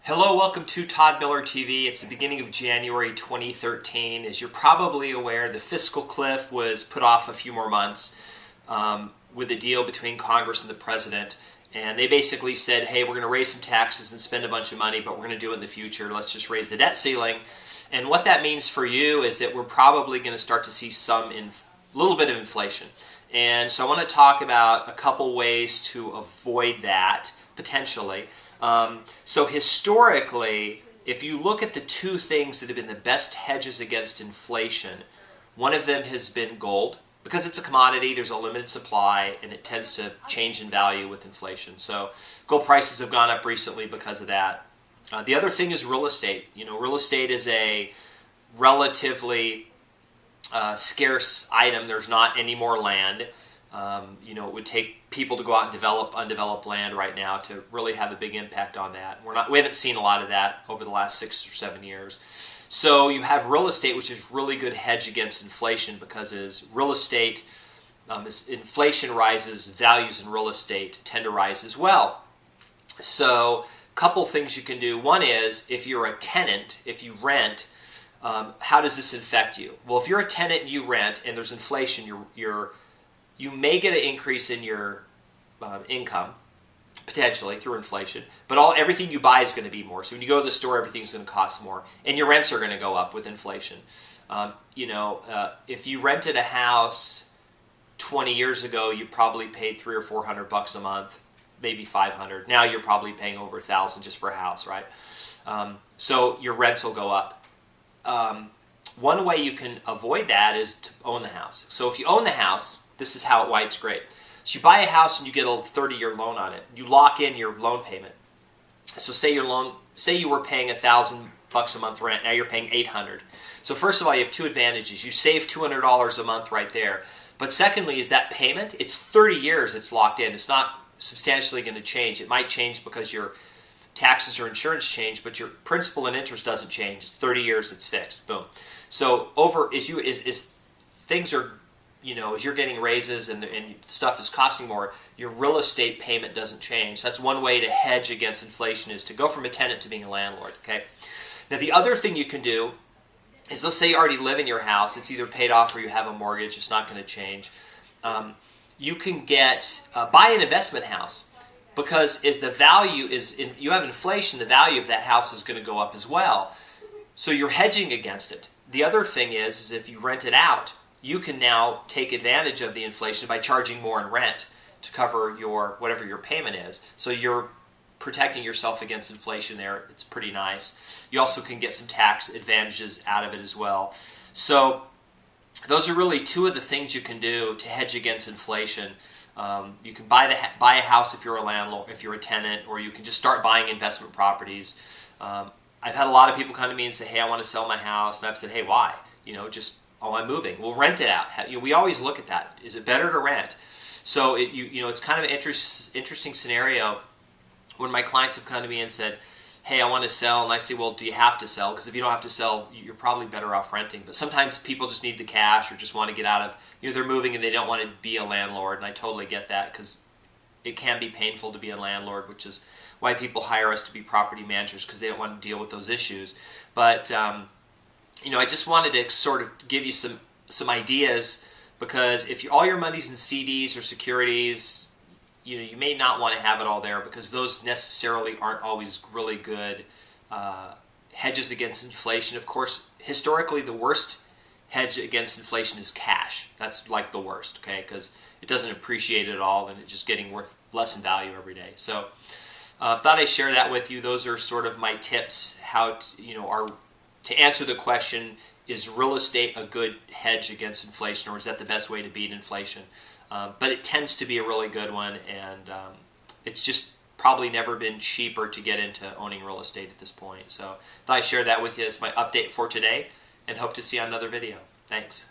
Hello, welcome to Todd Miller TV. It's the beginning of January 2013. As you're probably aware, the fiscal cliff was put off a few more months with a deal between Congress and the President. And they basically said, hey, we're going to raise some taxes and spend a bunch of money, but we're going to do it in the future. Let's just raise the debt ceiling. And what that means for you is that we're probably going to start to see a little bit of inflation. And so I want to talk about a couple ways to avoid that, potentially. So historically, if you look at the two things that have been the best hedges against inflation, one of them has been gold. Because it's a commodity, there's a limited supply, and it tends to change in value with inflation. So gold prices have gone up recently because of that. The other thing is real estate. Real estate is a relatively scarce item. There's not any more land. It would take people to go out and develop undeveloped land right now to really have a big impact on that. We haven't seen a lot of that over the last 6 or 7 years. So you have real estate, which is really good hedge against inflation, because as real estate, as inflation rises, values in real estate tend to rise as well. So a couple things you can do. One is, if you're a tenant, if you rent, how does this affect you? Well, if you're a tenant and you rent and there's inflation, you may get an increase in your income, potentially through inflation, but everything you buy is going to be more. So when you go to the store, everything's going to cost more, and your rents are going to go up with inflation. If you rented a house 20 years ago, you probably paid $300 or $400 a month, maybe $500. Now you're probably paying over $1,000 just for a house, right? So your rents will go up. One way you can avoid that is to own the house. So if you own the house, this is why it's great. So you buy a house and you get a 30-year loan on it. You lock in your loan payment. So say you were paying $1,000 a month rent. Now you're paying $800. So first of all, you have two advantages. You save $200 a month right there. But secondly, is that payment? It's 30 years. It's locked in. It's not substantially going to change. It might change because your taxes or insurance change, but your principal and interest doesn't change. It's 30 years. It's fixed. Boom. So as you're getting raises and stuff is costing more, your real estate payment doesn't change. That's one way to hedge against inflation, is to go from a tenant to being a landlord. Okay. Now the other thing you can do is, let's say you already live in your house. It's either paid off or you have a mortgage. It's not going to change. You can buy an investment house, because as the value you have inflation, the value of that house is going to go up as well. So you're hedging against it. The other thing is if you rent it out, you can now take advantage of the inflation by charging more in rent to cover whatever your payment is. So you're protecting yourself against inflation there. It's pretty nice. You also can get some tax advantages out of it as well. So those are really two of the things you can do to hedge against inflation. You can buy a house if you're a landlord, if you're a tenant, or you can just start buying investment properties. I've had a lot of people come to me and say, hey, I want to sell my house. And I've said, hey, why? I'm moving. We'll rent it out. We always look at that. Is it better to rent? So it's kind of an interesting scenario when my clients have come to me and said, hey, I want to sell. And I say, well, do you have to sell? Because if you don't have to sell, you're probably better off renting. But sometimes people just need the cash, or just want to get out of, they're moving and they don't want to be a landlord. And I totally get that, because it can be painful to be a landlord, which is why people hire us to be property managers, because they don't want to deal with those issues. But I just wanted to sort of give you some ideas, because if all your money's in CDs or securities, you may not want to have it all there, because those necessarily aren't always really good hedges against inflation. Of course, historically, the worst hedge against inflation is cash. That's like the worst, okay, because it doesn't appreciate at all, and it's just getting worth less in value every day. So thought I'd share that with you. Those are sort of my tips, to answer the question, is real estate a good hedge against inflation, or is that the best way to beat inflation? But it tends to be a really good one, and it's just probably never been cheaper to get into owning real estate at this point. So thought I'd share that with you as my update for today, and hope to see you on another video. Thanks.